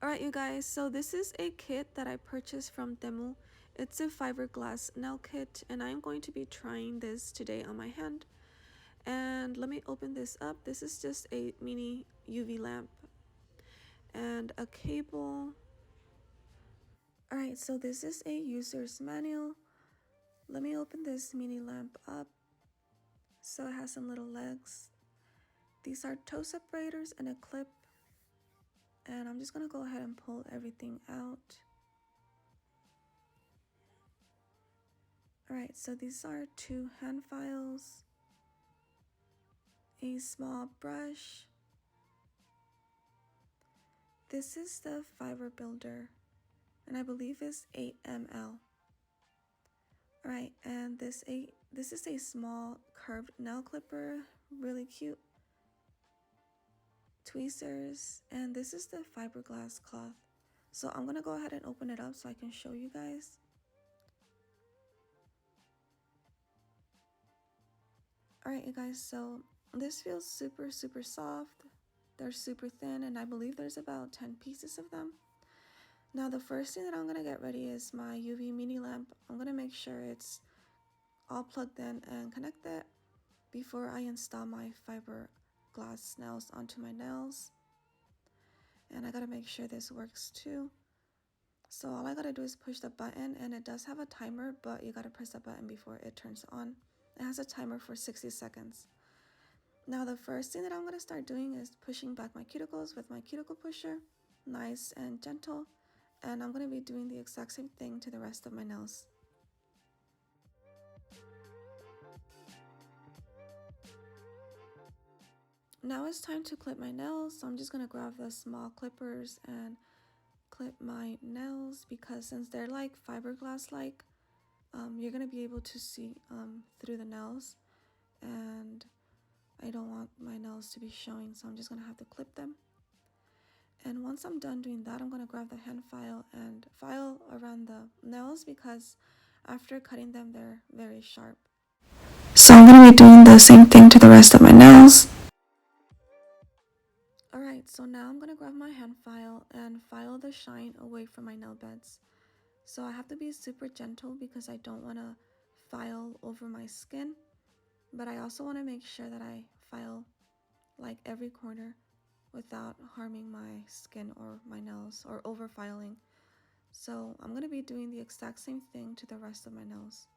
Alright you guys, so this is a kit that I purchased from Temu. It's a fiberglass nail kit and I'm going to be trying this today on my hand. And let me open this up. This is just a mini UV lamp and a cable. Alright, so this is a user's manual. Let me open this mini lamp up. So it has some little legs. These are toe separators and a clip. And I'm just gonna go ahead and pull everything out. Alright, so these are 2 hand files, a small brush. This is the fiber builder, and I believe it's 8 ml. Alright, and this is a small curved nail clipper, really cute. Tweezers, and this is the fiberglass cloth. So I'm gonna go ahead and open it up so I can show you guys. Alright you guys, so this feels super soft. They're super thin and I believe there's about 10 pieces of them. Now the first thing that I'm gonna get ready is my UV mini lamp. I'm gonna make sure it's all plugged in and connected before I install my fiberglass nails onto my nails. And I gotta make sure this works too. So all I gotta do is push the button, and it does have a timer, but you gotta press the button before it turns on. It has a timer for 60 seconds. Now the first thing that I'm gonna start doing is pushing back my cuticles with my cuticle pusher, nice and gentle. And I'm gonna be doing the exact same thing to the rest of my nails. Now it's time to clip my nails, so I'm just gonna grab the small clippers and clip my nails, because since they're like fiberglass like, you're gonna be able to see through the nails, and I don't want my nails to be showing, so I'm just gonna have to clip them. And once I'm done doing that, I'm gonna grab the hand file and file around the nails, because after cutting them they're very sharp. So I'm gonna be doing the same thing to the rest of my nails. Alright, so now I'm gonna grab my hand file and file the shine away from my nail beds. So I have to be super gentle because I don't want to file over my skin, but I also want to make sure that I file like every corner without harming my skin or my nails or over filing. So I'm going to be doing the exact same thing to the rest of my nails.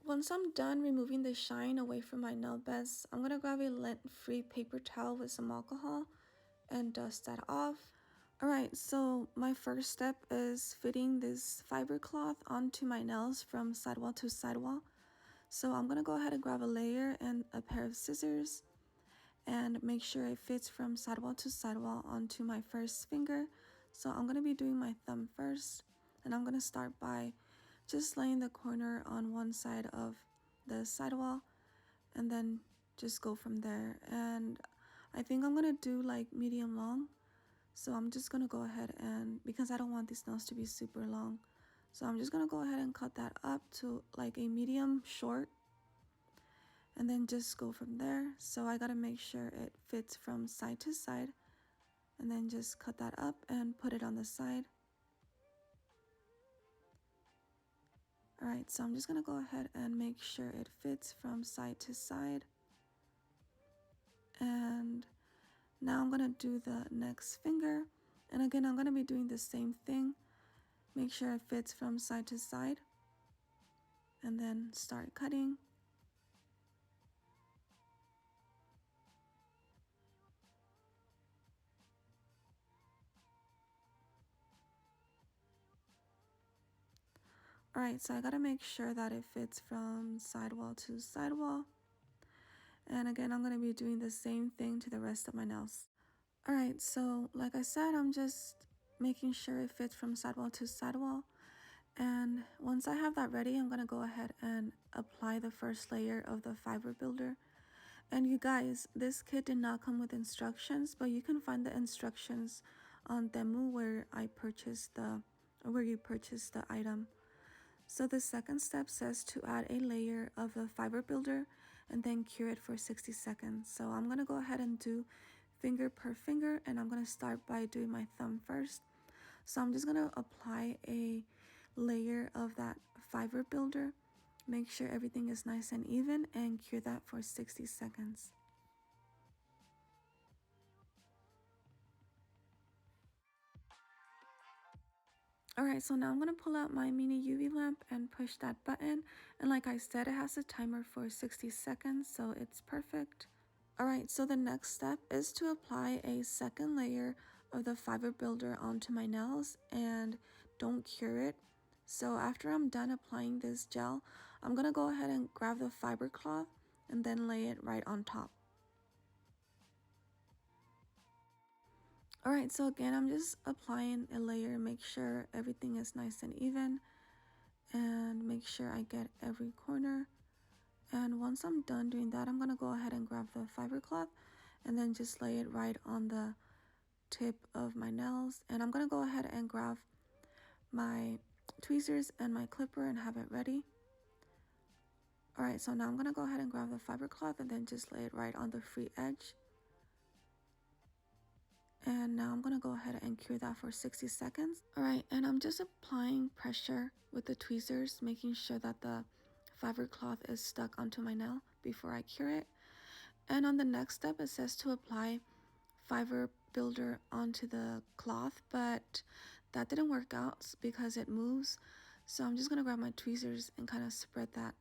Once I'm done removing the shine away from my nail beds, I'm going to grab a lint-free paper towel with some alcohol and dust that off. Alright, so my first step is fitting this fiber cloth onto my nails from sidewall to sidewall. So I'm going to go ahead and grab a layer and a pair of scissors and make sure it fits from sidewall to sidewall onto my first finger. So I'm going to be doing my thumb first, and I'm going to start by just laying the corner on one side of the sidewall and then just go from there. And I think I'm going to do like medium long. So I'm just going to go ahead and, because I don't want these nails to be super long, so I'm just going to go ahead and cut that up to like a medium short and then just go from there. So I got to make sure it fits from side to side, and then just cut that up and put it on the side. Alright, so I'm just going to go ahead and make sure it fits from side to side. And now I'm going to do the next finger. And again, I'm going to be doing the same thing. Make sure it fits from side to side. And then start cutting. Alright, so I gotta make sure that it fits from sidewall to sidewall. And again, I'm gonna be doing the same thing to the rest of my nails. Alright, so like I said, I'm just making sure it fits from sidewall to sidewall. And once I have that ready, I'm gonna go ahead and apply the first layer of the fiber builder. And you guys, this kit did not come with instructions, but you can find the instructions on Temu, where I purchased the where you purchase the item. So the second step says to add a layer of the fiber builder and then cure it for 60 seconds. So I'm going to go ahead and do finger per finger, and I'm going to start by doing my thumb first. So I'm just going to apply a layer of that fiber builder, make sure everything is nice and even, and cure that for 60 seconds. Alright, so now I'm going to pull out my mini UV lamp and push that button. And like I said, it has a timer for 60 seconds, so it's perfect. Alright, so the next step is to apply a second layer of the fiber builder onto my nails and don't cure it. So after I'm done applying this gel, I'm going to go ahead and grab the fiber cloth and then lay it right on top. Alright, so again, I'm just applying a layer, make sure everything is nice and even, and make sure I get every corner. And once I'm done doing that, I'm going to go ahead and grab the fiber cloth and then just lay it right on the tip of my nails. And I'm going to go ahead and grab my tweezers and my clipper and have it ready. Alright, so now I'm going to go ahead and grab the fiber cloth and then just lay it right on the free edge. And now I'm going to go ahead and cure that for 60 seconds. Alright, and I'm just applying pressure with the tweezers, making sure that the fiber cloth is stuck onto my nail before I cure it. And on the next step, it says to apply fiber builder onto the cloth, but that didn't work out because it moves. So I'm just going to grab my tweezers and kind of spread that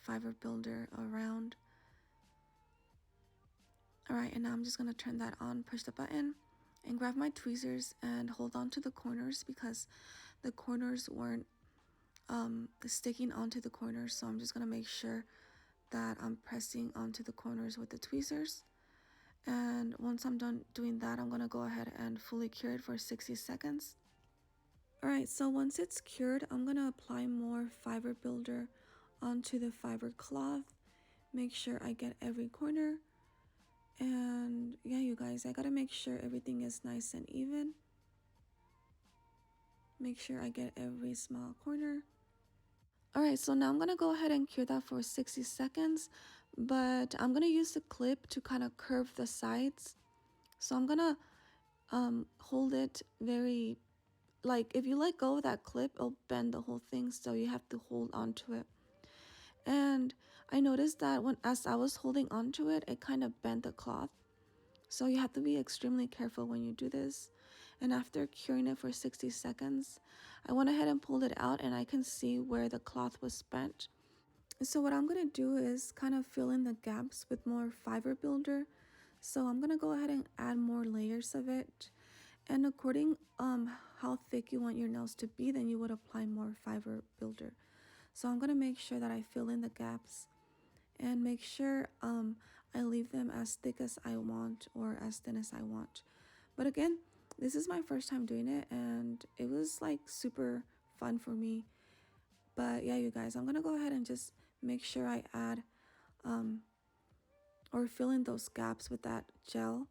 fiber builder around. Alright, and now I'm just going to turn that on, push the button, and grab my tweezers and hold on to the corners because the corners weren't sticking onto the corners. So I'm just going to make sure that I'm pressing onto the corners with the tweezers. And once I'm done doing that, I'm going to go ahead and fully cure it for 60 seconds. Alright, so once it's cured, I'm going to apply more fiber builder onto the fiber cloth. Make sure I get every corner. And yeah, you guys, I gotta make sure everything is nice and even. Make sure I get every small corner. Alright, so now I'm gonna go ahead and cure that for 60 seconds, but I'm gonna use the clip to kind of curve the sides. So I'm gonna hold it very, like if you let go of that clip, it'll bend the whole thing, so you have to hold on to it. And I noticed that as I was holding onto it, it kind of bent the cloth. So you have to be extremely careful when you do this. And after curing it for 60 seconds, I went ahead and pulled it out and I can see where the cloth was bent. So what I'm going to do is kind of fill in the gaps with more fiber builder. So I'm going to go ahead and add more layers of it. And according how thick you want your nails to be, then you would apply more fiber builder. So I'm going to make sure that I fill in the gaps and make sure I leave them as thick as I want or as thin as I want. But again, this is my first time doing it and it was like super fun for me. But yeah, you guys, I'm going to go ahead and just make sure I add or fill in those gaps with that gel.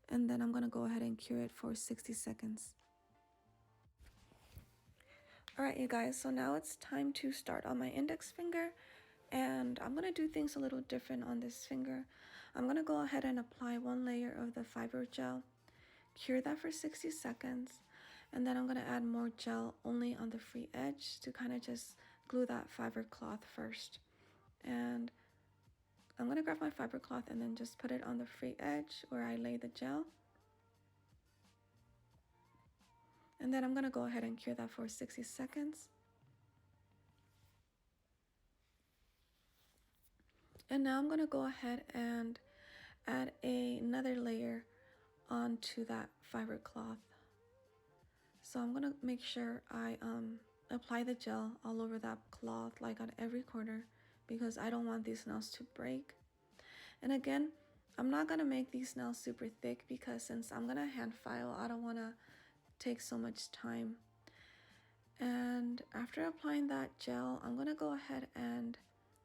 And then I'm going to go ahead and cure it for 60 seconds. Alright, you guys, so now it's time to start on my index finger. And I'm going to do things a little different on this finger. I'm going to go ahead and apply one layer of the fiber gel, cure that for 60 seconds, and then I'm going to add more gel only on the free edge to kind of just glue that fiber cloth first. And I'm going to grab my fiber cloth and then just put it on the free edge where I lay the gel. And then I'm going to go ahead and cure that for 60 seconds. And now I'm going to go ahead and add another layer onto that fiber cloth. So I'm going to make sure I apply the gel all over that cloth, like on every corner, because I don't want these nails to break. And again, I'm not going to make these nails super thick because since I'm going to hand file, I don't want to take so much time. And after applying that gel, I'm going to go ahead and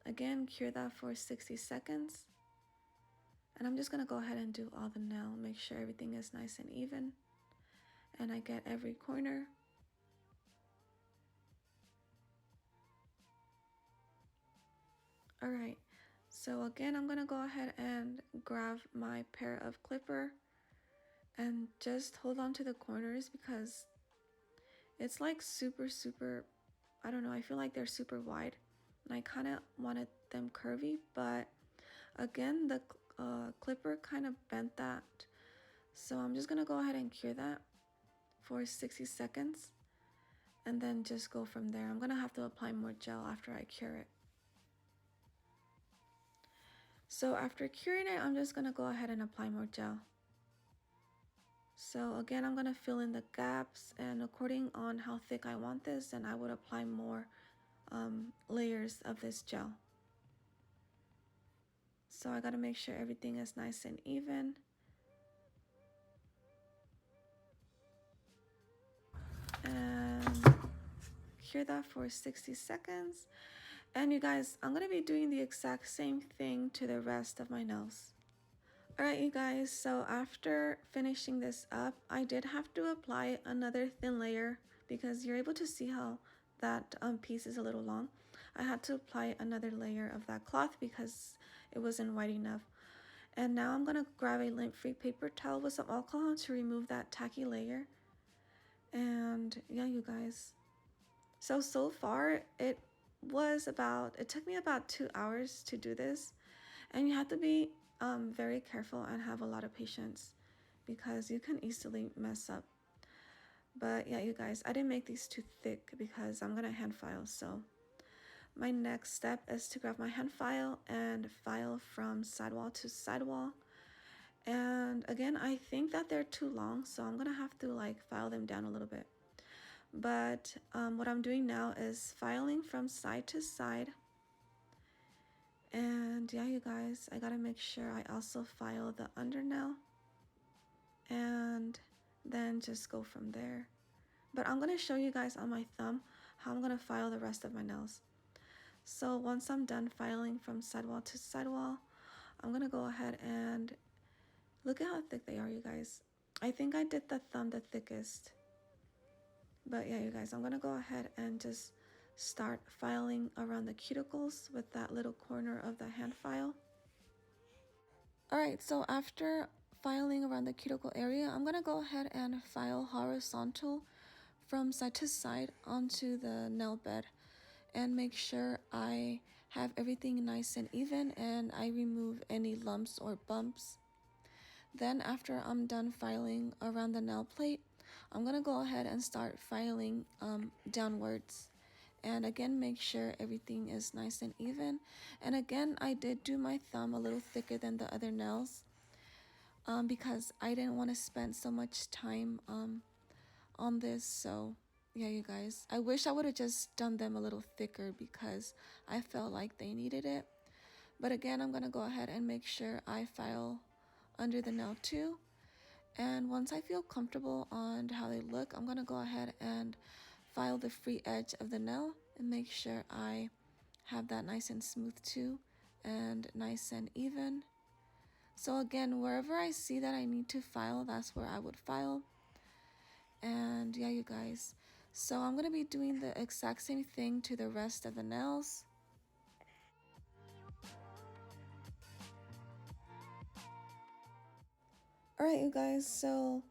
again cure that for 60 seconds. And I'm just going to go ahead and do all the nail, make sure everything is nice and even. And I get every corner. Alright, so again, I'm gonna go ahead and grab my pair of clipper and just hold on to the corners because it's like super, I don't know, I feel like they're super wide and I kind of wanted them curvy, but again, the clipper kind of bent that. So I'm just gonna go ahead and cure that for 60 seconds and then just go from there. I'm gonna have to apply more gel after I cure it. So after curing it, I'm just gonna go ahead and apply more gel. So again, I'm gonna fill in the gaps, and according on how thick I want this, and I would apply more layers of this gel. So I gotta make sure everything is nice and even. And cure that for 60 seconds. And you guys, I'm gonna be doing the exact same thing to the rest of my nails. Alright you guys, so after finishing this up, I did have to apply another thin layer because you're able to see how that piece is a little long. I had to apply another layer of that cloth because it wasn't white enough. And now I'm going to grab a lint-free paper towel with some alcohol to remove that tacky layer. And yeah, you guys. So far it took me about 2 hours to do this. And you have to be very careful and have a lot of patience because you can easily mess up. But yeah, you guys, I didn't make these too thick because I'm gonna hand file. So my next step is to grab my hand file and file from sidewall to sidewall. And again, I think that they're too long, so I'm gonna have to like file them down a little bit. But what I'm doing now is filing from side to side. And yeah, you guys, I gotta make sure I also file the undernail and then just go from there. But I'm gonna show you guys on my thumb how I'm gonna file the rest of my nails. So once I'm done filing from sidewall to sidewall, I'm gonna go ahead and look at how thick they are, you guys. I think I did the thumb the thickest. But yeah, you guys, I'm gonna go ahead and just start filing around the cuticles with that little corner of the hand file. Alright, so after filing around the cuticle area, I'm gonna go ahead and file horizontal from side to side onto the nail bed and make sure I have everything nice and even and I remove any lumps or bumps. Then after I'm done filing around the nail plate, I'm gonna go ahead and start filing downwards. And again, make sure everything is nice and even. And again, I did do my thumb a little thicker than the other nails because I didn't want to spend so much time on this. So yeah, you guys, I wish I would have just done them a little thicker because I felt like they needed it. But again, I'm gonna go ahead and make sure I file under the nail too. And once I feel comfortable on how they look, I'm gonna go ahead and file the free edge of the nail and make sure I have that nice and smooth too and nice and even. So again, wherever I see that I need to file, that's where I would file. And yeah, you guys, so I'm gonna be doing the exact same thing to the rest of the nails. Alright, you guys, so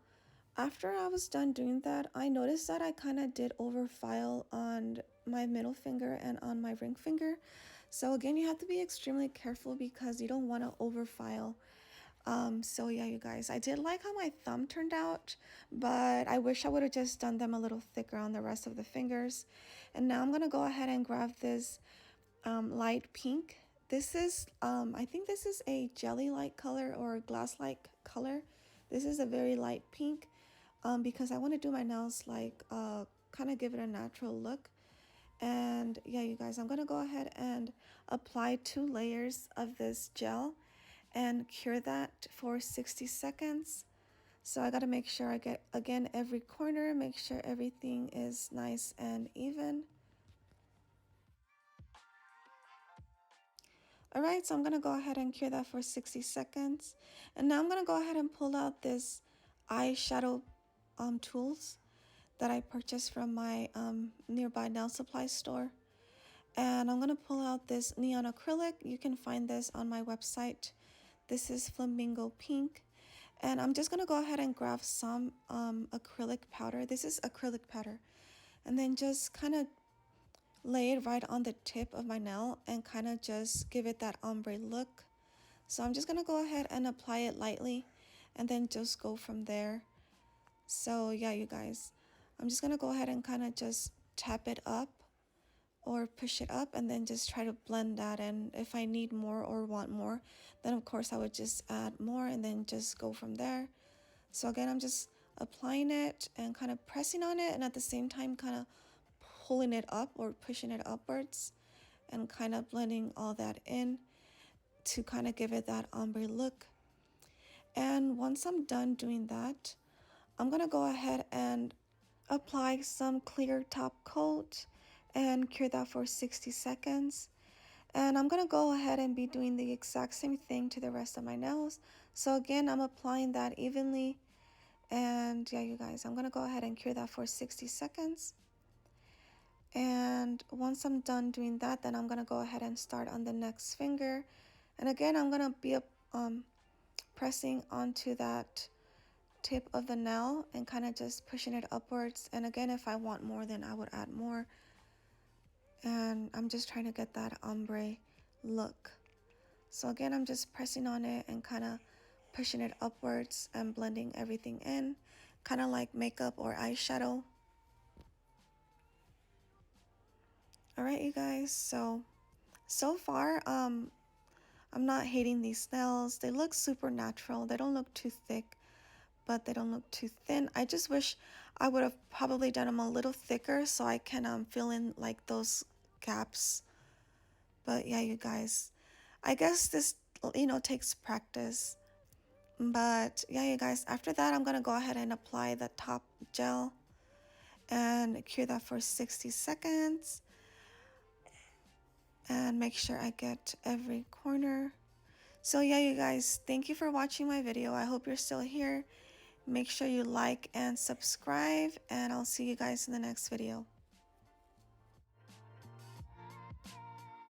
after I was done doing that, I noticed that I kind of did overfile on my middle finger and on my ring finger. So again, you have to be extremely careful because you don't want to overfile. So yeah, you guys, I did like how my thumb turned out, but I wish I would have just done them a little thicker on the rest of the fingers. And now I'm gonna go ahead and grab this light pink. This is, I think this is a jelly-like color or glass-like color. This is a very light pink because I want to do my nails like kind of give it a natural look. And yeah, you guys, I'm going to go ahead and apply 2 layers of this gel and cure that for 60 seconds. So I got to make sure I get, again, every corner, make sure everything is nice and even. Alright, so I'm going to go ahead and cure that for 60 seconds. And now I'm going to go ahead and pull out this eyeshadow tools that I purchased from my nearby nail supply store. And I'm going to pull out this neon acrylic. You can find this on my website. This is Flamingo Pink. And I'm just going to go ahead and grab some acrylic powder. This is acrylic powder. And then just kind of lay it right on the tip of my nail and kind of just give it that ombre look. So I'm just going to go ahead and apply it lightly and then just go from there. So yeah, you guys, I'm just going to go ahead and kind of just tap it up or push it up and then just try to blend that. And if I need more or want more, then of course I would just add more and then just go from there. So again, I'm just applying it and kind of pressing on it and at the same time kind of pulling it up or pushing it upwards and kind of blending all that in to kind of give it that ombre look. And once I'm done doing that, I'm gonna go ahead and apply some clear top coat and cure that for 60 seconds. And I'm gonna go ahead and be doing the exact same thing to the rest of my nails. So again, I'm applying that evenly. And yeah, you guys, I'm gonna go ahead and cure that for 60 seconds. And once I'm done doing that, then I'm gonna go ahead and start on the next finger. And again, I'm gonna be pressing onto that tip of the nail and kind of just pushing it upwards. And again, if I want more, then I would add more. And I'm just trying to get that ombre look. So again, I'm just pressing on it and kind of pushing it upwards and blending everything in, kind of like makeup or eyeshadow. All right, you guys, so far I'm not hating these nails. They look super natural. They don't look too thick, but they don't look too thin. I just wish I would have probably done them a little thicker so I can fill in like those gaps. But yeah, you guys, I guess this, takes practice. But yeah, you guys, after that, I'm going to go ahead and apply the top gel and cure that for 60 seconds. And make sure I get every corner. So yeah, you guys, thank you for watching my video. I hope you're still here. Make sure you like and subscribe, and I'll see you guys in the next video.